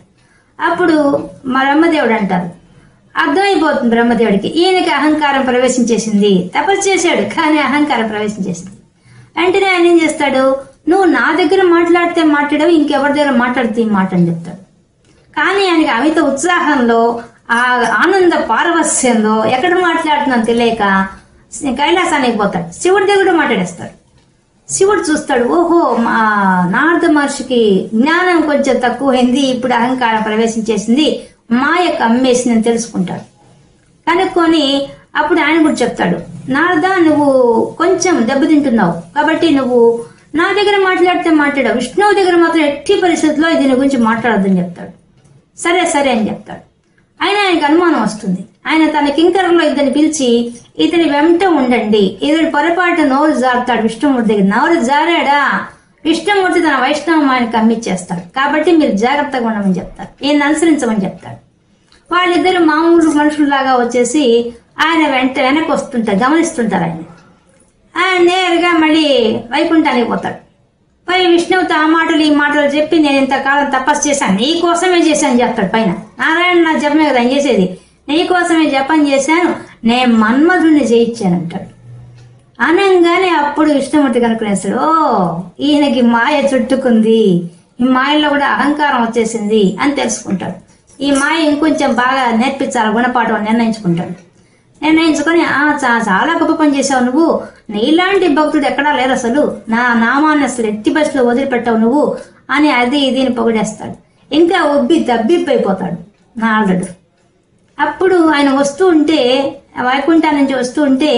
S1: అప్పుడు మా బ్రహ్మదేవుడు అంటారు, అర్థమైపోతుంది బ్రహ్మదేవుడికి ఈయనకి అహంకారం ప్రవేశించేసింది, తపస్సు చేశాడు కానీ అహంకారం ప్రవేశించేసింది. వెంటనే ఆయన ఏం చేస్తాడు, నువ్వు నా దగ్గర మాట్లాడితే మాట్లాడవు, ఇంకెవరి దగ్గర మాట్లాడితే మాట అని చెప్తాడు. కానీ ఆయనకి అమిత ఉత్సాహంలో ఆ ఆనంద పారవస్యంలో ఎక్కడ మాట్లాడుతున్నాను తెలియక కైలాసానికి పోతాడు, శివుడి దగ్గర మాట్లాడేస్తాడు. శివుడు చూస్తాడు, ఓహో మా నారద మహర్షికి జ్ఞానం కొంచెం తక్కువైంది, ఇప్పుడు అహంకారం ప్రవేశించేసింది, మాయ కమ్మేసిందని తెలుసుకుంటాడు. కనుక్కొని అప్పుడు ఆయన కూడా చెప్తాడు, నారద నువ్వు కొంచెం దెబ్బతింటున్నావు కాబట్టి నువ్వు నా దగ్గర మాట్లాడితే మాట్లాడావు, విష్ణువు దగ్గర మాత్రం ఎట్టి పరిస్థితుల్లో దీని గురించి మాట్లాడొద్దని చెప్తాడు. సరే సరే అని చెప్తాడు. ఆయన ఆయనకు అనుమానం వస్తుంది. ఆయన తన కింకరంలో ఇతన్ని పిలిచి ఇతని వెంట ఉండండి, ఇతని పొరపాటు నోరు జారుతాడు విష్ణుమూర్తి దగ్గర. నోరు జారాడా విష్ణుమూర్తి తన వైష్ణవం ఆయనకు అమ్మిచ్చేస్తాడు, కాబట్టి మీరు జాగ్రత్తగా ఉండమని చెప్తారు, ఈయన అనుసరించమని చెప్తాడు. వాళ్ళిద్దరు మామూలు మనుషుల్లాగా వచ్చేసి ఆయన వెనక్కి వస్తుంటారు, గమనిస్తుంటారు. ఆయన నేరుగా మళ్ళీ వైకుంఠానికి పోతాడు. పోయి విష్ణువుతో ఆ మాటలు ఈ మాటలు చెప్పి నేను ఇంతకాలం తపస్సు చేశాను, నీ కోసమే చేశాను చెప్తాడు. పైన నారాయణ నా జపమే కదా అని చేసేది, నీ కోసమే జపం చేశాను, నేను మన్మధుడిని జయించాను అంటాడు. అనంగానే అప్పుడు విష్ణుమూర్తి కనుక్కునేస్తాడు, ఓ ఈయనకి మాయ చుట్టుకుంది, ఈ మాయలో కూడా అహంకారం వచ్చేసింది అని తెలుసుకుంటాడు. ఈ మాయ ఇంకొంచెం బాగా నేర్పించాలి గుణపాఠం నిర్ణయించుకుంటాడు. నిర్ణయించుకొని చాలా గొప్ప పని చేసావు నువ్వు, నీలాంటి భక్తుడు ఎక్కడా లేరు అసలు, నా నామాన్ని అసలు ఎట్టి బస్సులో వదిలిపెట్టావు నువ్వు అని అది ఇదిని పొగిడేస్తాడు. ఇంకా ఉబ్బి దబ్బిప్పైపోతాడు నారదుడు. అప్పుడు ఆయన వస్తూ ఉంటే, వైకుంఠం నుంచి వస్తూ ఉంటే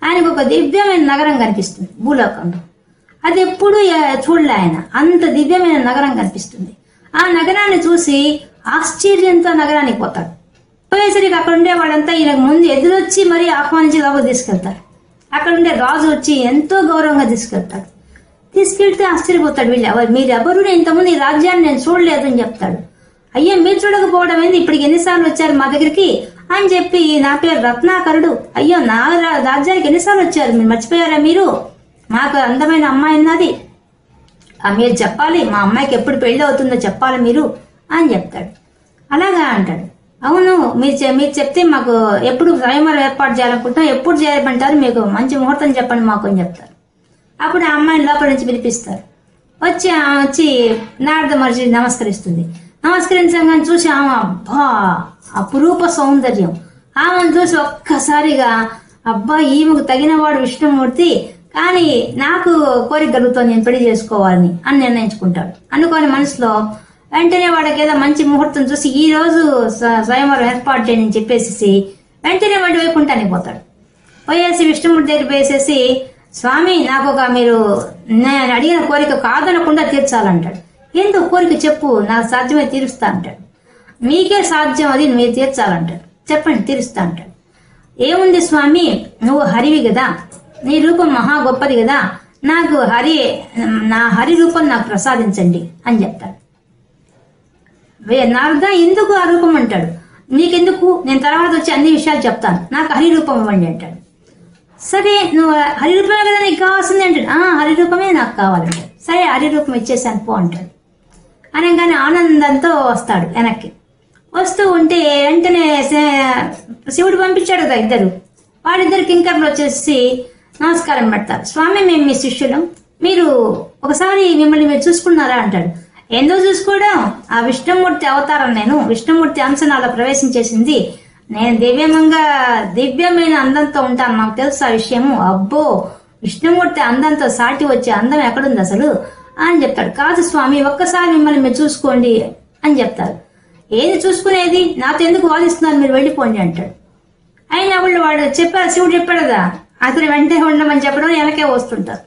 S1: ఆయనకు ఒక దివ్యమైన నగరం కనిపిస్తుంది భూలోకంలో. అది ఎప్పుడు చూడలే ఆయన, అంత దివ్యమైన నగరం కనిపిస్తుంది. ఆ నగరాన్ని చూసి ఆశ్చర్యంతో నగరానికి పోతాడు. పోయేసరికి అక్కడ ఉండే వాళ్ళంతా ఈయనకు ముందు ఎదురొచ్చి మరీ ఆహ్వానించి లోపలికి తీసుకెళ్తారు. అక్కడ ఉండే రాజు వచ్చి ఎంతో గౌరవంగా తీసుకెళ్తాడు. తీసుకెళ్తే ఆశ్చర్యపోతాడు, మీరెవరు, ఇంతకుముందు ఈ రాజ్యాన్ని నేను చూడలేదు అని చెప్తాడు. అయ్యో మీరు చూడకపోవడం ఏంది, ఇప్పటికి ఎన్నిసార్లు వచ్చారు మా దగ్గరికి అని చెప్పి, నా పేరు రత్నాకరుడు, అయ్యో నా రాజ్యానికి ఎన్నిసార్లు వచ్చారు, మీరు మర్చిపోయారా, మీరు మాకు అందమైన అమ్మాయి ఉన్నది, మీరు చెప్పాలి, మా అమ్మాయికి ఎప్పుడు పెళ్లి అవుతుందో చెప్పాలి మీరు అని చెప్తాడు. అలాగా అంటాడు. అవును మీరు చెప్తే మాకు ఎప్పుడు స్వయంవరం ఏర్పాటు చేయాలనుకుంటున్నాం, ఎప్పుడు చేయమంటారు, మీకు మంచి ముహూర్తం చెప్పండి మాకు అని చెప్తారు. అప్పుడు ఆ అమ్మాయిని లోపల నుంచి పిలిపిస్తారు. వచ్చి నారద మహర్షి నమస్కరిస్తుంది. నమస్కరించగానే చూసి ఆమె అబ్బా అపురూప సౌందర్యం, ఆమెను చూసి ఒక్కసారిగా అబ్బా ఈమెకు తగినవాడు విష్ణుమూర్తి, కానీ నాకు కోరిక కలుగుతుంది, నేను పెళ్లి చేసుకోవాలని అని నిర్ణయించుకుంటాడు. అనుకోని మనసులో వెంటనే వాడికి ఏదో మంచి ముహూర్తం చూసి ఈ రోజు స్వయంవరం ఏర్పాటు చేయని చెప్పేసి వెంటనే వాడి వైకుంఠానికి పోతాడు. పోయేసి విష్ణుమూర్తి దగ్గర పోయేసేసి, స్వామి నాకు మీరు నేను అడిగిన కోరిక కాదనకుండా తీర్చాలంటాడు. ఎందుకు కోరిక చెప్పు, నాకు సాధ్యమే తీరుస్తా అంటాడు. మీకే సాధ్యం అది, మీరు తీర్చాలంటాడు. చెప్పండి తీరుస్తా అంటాడు. ఏముంది స్వామి, నువ్వు హరివి కదా, నీ రూపం మహా గొప్పది కదా, నాకు నా హరి రూపం నాకు ప్రసాదించండి అని చెప్తాడు. నారద ఎందుకు ఆ రూపం అంటాడు. నీకెందుకు, నేను తర్వాత వచ్చి అన్ని విషయాలు చెప్తాను, నాకు హరి రూపం ఇవ్వండి అంటాడు. సరే నువ్వు హరి రూపమే కదా నీకు కావాల్సింది అంటాడు. హరి రూపమే నాకు కావాలంటాడు. సరే హరి రూపం ఇచ్చేసాను పో అంటాడు. అనగానే ఆనందంతో వస్తాడు వెనక్కి. వస్తూ ఉంటే వెంటనే శివుడు పంపించాడు కదా వాళ్ళిద్దరు కింకర్లు వచ్చేసి నమస్కారం పెడతారు. స్వామి మేము మీ శిష్యులం, మీరు ఒకసారి మిమ్మల్ని మీరు చూసుకున్నారా అంటాడు. ఎందుకు చూసుకోవడం, ఆ విష్ణుమూర్తి అవతారం, నేను విష్ణుమూర్తి అంశ నాలో ప్రవేశించేసింది, నేను దివ్యమైన అందంతో ఉంటాను, నాకు తెలుసు ఆ విషయము. అబ్బో, విష్ణుమూర్తి అందంతో సాటి వచ్చే అందం ఎక్కడుంది అసలు అని చెప్తాడు. కాదు స్వామి, ఒక్కసారి మిమ్మల్ని మీరు చూసుకోండి అని చెప్తారు. ఏది చూసుకునేది, నాతో ఎందుకు వాదిస్తున్నారు, మీరు వెళ్ళిపోండి అంటాడు. అయినప్పుడు వాడు చెప్పారు, శివుడు చెప్పాడు కదా, అతను వెంటనే ఉండమని చెప్పడం వెనకే వస్తుంటారు.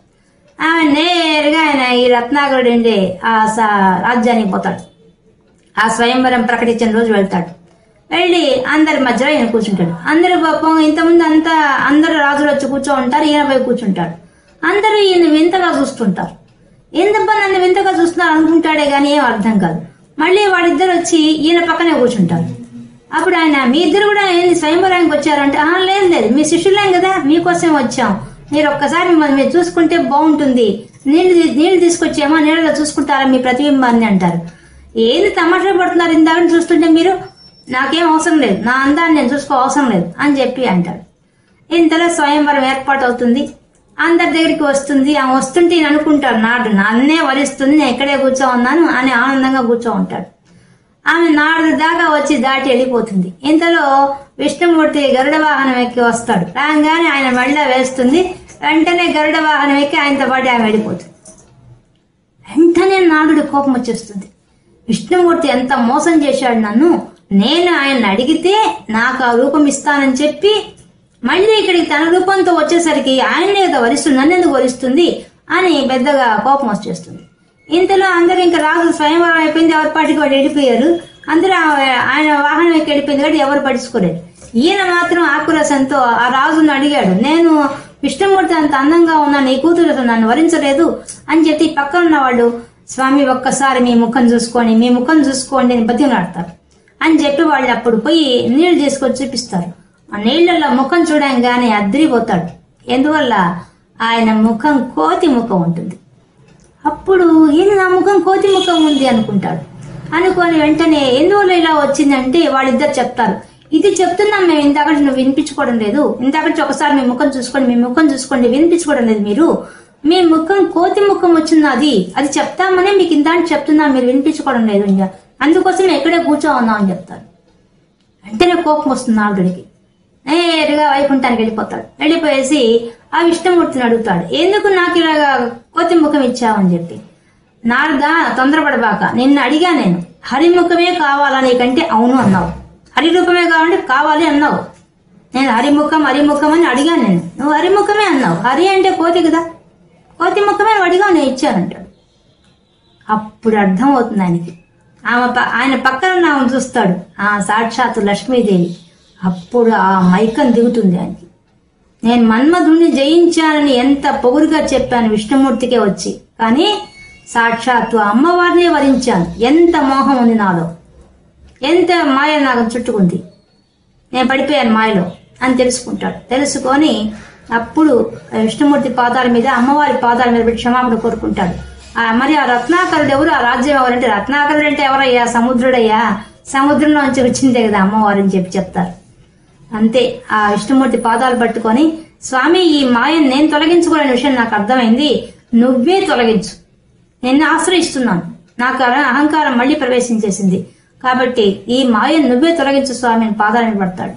S1: ఆమె నేరుగా ఆయన ఈ రత్నాకరుడు ఉండే ఆ రాజ్యానికి పోతాడు. ఆ స్వయంవరం ప్రకటించిన రోజు వెళ్తాడు. వెళ్ళి అందరి మధ్యలో ఈయన కూర్చుంటాడు. అందరూ పాపం ఇంతకుముందు అందరూ రాజులు వచ్చి కూర్చో ఉంటారు, ఈయన పోయి కూర్చుంటాడు. అందరూ ఈయన వింతగా చూస్తుంటారు. ఎందుకు నన్ను వింతగా చూస్తున్నారు అనుకుంటాడే గానీ ఏం అర్థం కాదు. మళ్ళీ వాళ్ళిద్దరు వచ్చి ఈయన పక్కనే కూర్చుంటారు. అప్పుడు ఆయన, మీ ఇద్దరు కూడా ఏంది స్వయంవరానికి వచ్చారంటే, లేదు మీ శిష్యులేం కదా, మీకోసం వచ్చాం, మీరు ఒక్కసారి మిమ్మల్ని మీరు చూసుకుంటే బాగుంటుంది, నీళ్లు తీసుకొచ్చామో నీళ్ళలో చూసుకుంటారా మీ ప్రతిబింబాన్ని అంటారు. ఏది తమాషా పడుతున్నారు ఇందాక చూస్తుంటే మీరు, నాకేం అవసరం లేదు, నా అందాన్ని నేను చూసుకో అవసరం లేదు అని చెప్పి అంటాడు. ఇంతలో స్వయంవరం ఏర్పాటు అవుతుంది, అందరి దగ్గరికి వస్తుంది. ఆమె వస్తుంటే నేను అనుకుంటాడు, నన్నే వరిస్తుంది, నేను ఇక్కడే కూర్చో ఉన్నాను అని ఆనందంగా కూర్చో ఉంటాడు. ఆమె నాడు దాకా వచ్చి దాటి వెళ్ళిపోతుంది. ఇంతలో విష్ణుమూర్తి గరుడ వాహనం ఎక్కి వస్తాడు. రాగానే ఆయన మెళ్ళ వేస్తుంది. వెంటనే గరుడ వాహనం ఎక్కి ఆయనతో పాటు ఆమె వెళ్ళిపోతుంది. వెంటనే నాడుడి కోపం వచ్చేస్తుంది. విష్ణుమూర్తి ఎంత మోసం చేశాడు నన్ను, నేను ఆయన అడిగితే నాకు ఆ రూపం ఇస్తానని చెప్పి మళ్ళీ ఇక్కడికి తన రూపంతో వచ్చేసరికి ఆయనే కదా వరిస్తుంది, నన్ను ఎందుకు వరిస్తుంది అని పెద్దగా కోపం వచ్చేస్తుంది. ఇంతలో అందరూ ఇంకా రాజు స్వయంవరం అయిపోయింది, ఎవరి పాటికి వాడు వెళ్ళిపోయారు. అందరూ ఆయన వాహనం ఎక్కి వెళ్ళిపోయింది కాబట్టి ఎవరు పట్టించుకోలేదు. ఈయన మాత్రం ఆక్రోశంతో ఆ రాజును అడిగాడు, నేను విష్ణుమూర్తి అంత అందంగా ఉన్నా, నీ కూతురు నన్ను వరించలేదు అని చెప్పి పక్కన ఉన్న వాళ్ళు, స్వామి ఒక్కసారి మీ ముఖం చూసుకోండి అని బతిమలాడతారు అని చెప్పి వాళ్ళు అప్పుడు పోయి నీళ్లు తీసుకొచ్చి చూపిస్తారు. ఆ నీళ్లలో ముఖం చూడంగానే అద్రిపోతాడు. ఎందువల్ల ఆయన ముఖం కోతి ముఖం ఉంటుంది. అప్పుడు ఈయన నా ముఖం కోతి ముఖం ఉంది అనుకుంటాడు. అనుకొని వెంటనే ఎందువల్ల ఇలా వచ్చిందంటే వాళ్ళిద్దరు చెప్తారు, ఇది చెప్తున్నాం మేము, ఇందాక నువ్వు వినిపించుకోవడం లేదు, ఇందాక ఒకసారి మీ ముఖం చూసుకోండి వినిపించుకోవడం లేదు, మీరు మీ ముఖం కోతి ముఖం వచ్చింది, అది చెప్తామని మీకు ఇందాక చెప్తున్నాం, మీరు వినిపించుకోవడం లేదు, ఇంకా అందుకోసం ఎక్కడే కూర్చో ఉన్నాం అని చెప్తారు. వెంటనే కోపం వస్తుంది నారదుడికి. నేరుగా వైకుంఠానికి వెళ్ళిపోతాడు. వెళ్ళిపోయేసి ఆ విష్ణుమూర్తిని అడుగుతాడు, ఎందుకు నాకు ఇలాగా కోతి ముఖం ఇచ్చావని చెప్పి. నారదా తొందరపడబాక, నిన్ను అడిగా నేను, హరిముఖమే కావాలా నీకంటే అవును అన్నావు, హరి రూపమే కావాలంటే కావాలి అన్నావు. నేను హరిముఖం అని అడిగాను, నువ్వు హరిముఖమే అన్నావు, హరి అంటే కోతి కదా, కోతి ముఖమే అడిగా నేను ఇచ్చానంటాడు. అప్పుడు అర్థం అవుతుంది ఆయనకి. ఆయన పక్కన ఆమెను చూస్తాడు, ఆ సాక్షాత్తు లక్ష్మీదేవి. అప్పుడు ఆ మైకం దిగుతుంది ఆయనకి. నేను మన్మధుడిని జయించానని ఎంత పొగురుగా చెప్పాను విష్ణుమూర్తికే వచ్చి, కానీ సాక్షాత్తు అమ్మవారిని వరించాను, ఎంత మోహం ఉంది నాలో, ఎంత మాయ నాకు చుట్టుకుంది, నేను పడిపోయాను మాయలో అని తెలుసుకుంటాడు. తెలుసుకొని అప్పుడు విష్ణుమూర్తి పాదాల మీద, అమ్మవారి పాదాల మీద పెట్టి క్షమాపణ కోరుకుంటాడు. మరి ఆ రత్నాకరుడు ఎవరు, ఆ రాజ్యం ఎవరంటే, రత్నాకరుడు అంటే ఎవరయ్యా, సముద్రుడయ్యా, సముద్రంలోంచి వచ్చిందే కదా అమ్మవారు అని చెప్తారు. అంతే. ఆ విష్ణుమూర్తి పాదాలు పట్టుకొని, స్వామి ఈ మాయను నేను తొలగించుకోలేని విషయం నాకు అర్థమైంది, నువ్వే తొలగించు, నిన్ను ఆశ్రయిస్తున్నాను, నాకు అహంకారం మళ్ళీ ప్రవేశించేసింది కాబట్టి ఈ మాయను నువ్వే తొలగించు స్వామి అని పాదాలను పడతాడు.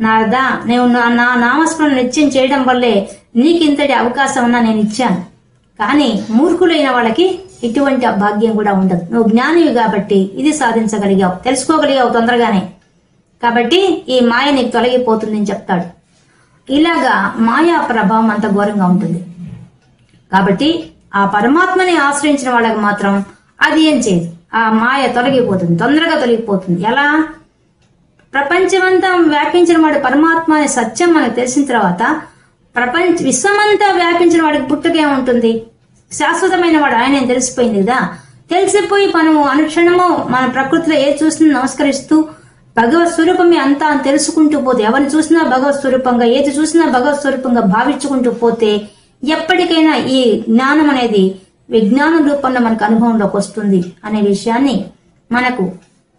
S1: నారదా, నేను నా నామస్మరణ నిత్యం చేయడం వల్లే నీకు ఇంతటి అవకాశం ఉన్నా నేను ఇచ్చాను, కానీ మూర్ఖులైన వాళ్ళకి ఇటువంటి భాగ్యం కూడా ఉండదు. నువ్వు జ్ఞానివి కాబట్టి ఇది సాధించగలిగావు, తెలుసుకోగలిగావు తొందరగానే, కాబట్టి ఈ మాయ నీకు తొలగిపోతుందని చెప్తాడు. ఇలాగా మాయా ప్రభావం అంత ఘోరంగా ఉంటుంది. కాబట్టి ఆ పరమాత్మని ఆశ్రయించిన వాళ్ళకి మాత్రం అది ఏం చేయదు, ఆ మాయ తొలగిపోతుంది, తొందరగా తొలగిపోతుంది. ఎలా? ప్రపంచమంతా వ్యాపించిన వాడు పరమాత్మ అనే సత్యం మనకు తెలిసిన తర్వాత విశ్వమంతా వ్యాపించిన వాడికి పుట్టుకేముంటుంది? శాశ్వతమైన వాడు ఆయన తెలిసిపోయింది కదా. తెలిసిపోయి మనము అనుక్షణము మన ప్రకృతిలో ఏది చూసినా నమస్కరిస్తూ భగవత్ స్వరూపమే అంతా అని తెలుసుకుంటూ పోతే, ఎవరిని చూసినా భగవత్ స్వరూపంగా, ఏది చూసినా భగవత్ స్వరూపంగా భావించుకుంటూ పోతే ఎప్పటికైనా ఈ జ్ఞానం అనేది విజ్ఞానం రూపంలో మనకు అనుభవంలోకి వస్తుంది అనే విషయాన్ని మనకు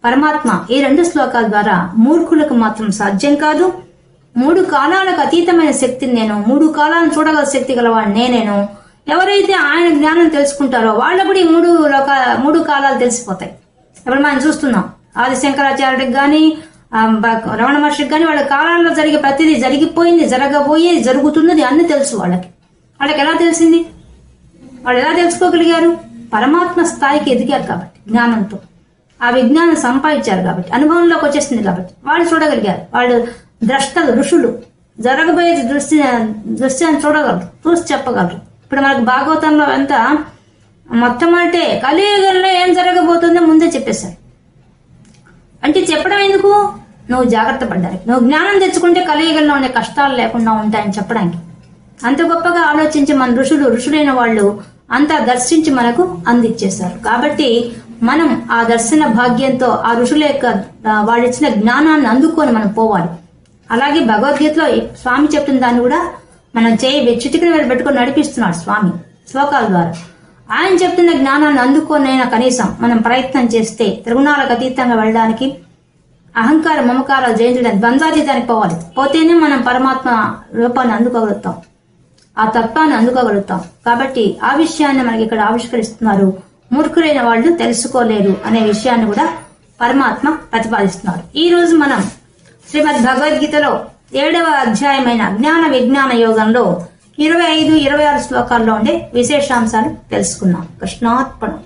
S1: పరమాత్మ ఈ 2 శ్లోకాల ద్వారా మూర్ఖులకు మాత్రం సాధ్యం కాదు. 3 కాలాలకు అతీతమైన శక్తిని నేను, 3 కాలాలను చూడగల శక్తి గలవాడు నేనేను, ఎవరైతే ఆయన జ్ఞానం తెలుసుకుంటారో వాళ్ళకు కూడా ఈ మూడు కాలాలు తెలిసిపోతాయి. ఇప్పుడు మనం చూస్తున్నాం ఆది శంకరాచార్యుడికి కానీ రమణ మహర్షికి కానీ వాళ్ళ కాలాల్లో జరిగే ప్రతిదీ జరిగిపోయింది, జరగబోయేది, జరుగుతున్నది అన్ని తెలుసు వాళ్ళకి ఎలా తెలిసింది? వాళ్ళు ఎలా తెలుసుకోగలిగారు? పరమాత్మ స్థాయికి ఎదిగారు కాబట్టి, జ్ఞానంతో ఆ విజ్ఞానం సంపాదించారు కాబట్టి, అనుభవంలోకి వచ్చేసింది కాబట్టి వాళ్ళు చూడగలిగారు. వాళ్ళు ద్రష్టలు, ఋషులు, జరగబోయేది దృశ్యాన్ని చూడగలరు, చూసి చెప్పగలరు. ఇప్పుడు మనకు భాగవతంలో అంతా మొట్టమొదటే కలియుగంలో ఏం జరగబోతుందో ముందే చెప్పేశారు. అంటే చెప్పడం ఎందుకు? నువ్వు జాగ్రత్త పడ్డానికి, నువ్వు జ్ఞానం తెచ్చుకుంటే కలియుగంలో ఉండే కష్టాలు లేకుండా ఉంటాయని చెప్పడానికి. అంత గొప్పగా ఆలోచించి మన ఋషులైన వాళ్ళు అంతా దర్శించి మనకు అందించేశారు. కాబట్టి మనం ఆ దర్శన భాగ్యంతో ఆ ఋషుల యొక్క వాళ్ళు ఇచ్చిన జ్ఞానాన్ని అందుకొని మనం పోవాలి. అలాగే భగవద్గీతలో స్వామి చెప్పిన దాన్ని కూడా మనం చిటికని వేలు పెట్టుకొని నడిపిస్తున్నాడు స్వామి శ్లోకాల ద్వారా. ఆయన చెప్తున్న జ్ఞానాన్ని అందుకోనైనా కనీసం మనం ప్రయత్నం చేస్తే త్రిగుణాలకు అతీతంగా వెళ్ళడానికి, అహంకార మమకారాలు జయించడానికి, ద్వంద్వాతీతానికి పోతేనే మనం పరమాత్మ రూపాన్ని అందుకోగలుగుతాం, ఆ తత్వాన్ని అందుకోగలుగుతాం. కాబట్టి ఆ విషయాన్ని మనకి ఇక్కడ ఆవిష్కరిస్తున్నారు. మూర్ఖులైన వాళ్ళు తెలుసుకోలేరు అనే విషయాన్ని కూడా పరమాత్మ ప్రతిపాదిస్తున్నారు. ఈ రోజు మనం శ్రీమద్ భగవద్గీతలో 7వ అధ్యాయమైన జ్ఞాన విజ్ఞాన యోగంలో 25, 26 శ్లోకాల్లో ఉండే విశేషాంశాలు తెలుసుకున్నాం. కృష్ణార్పణం.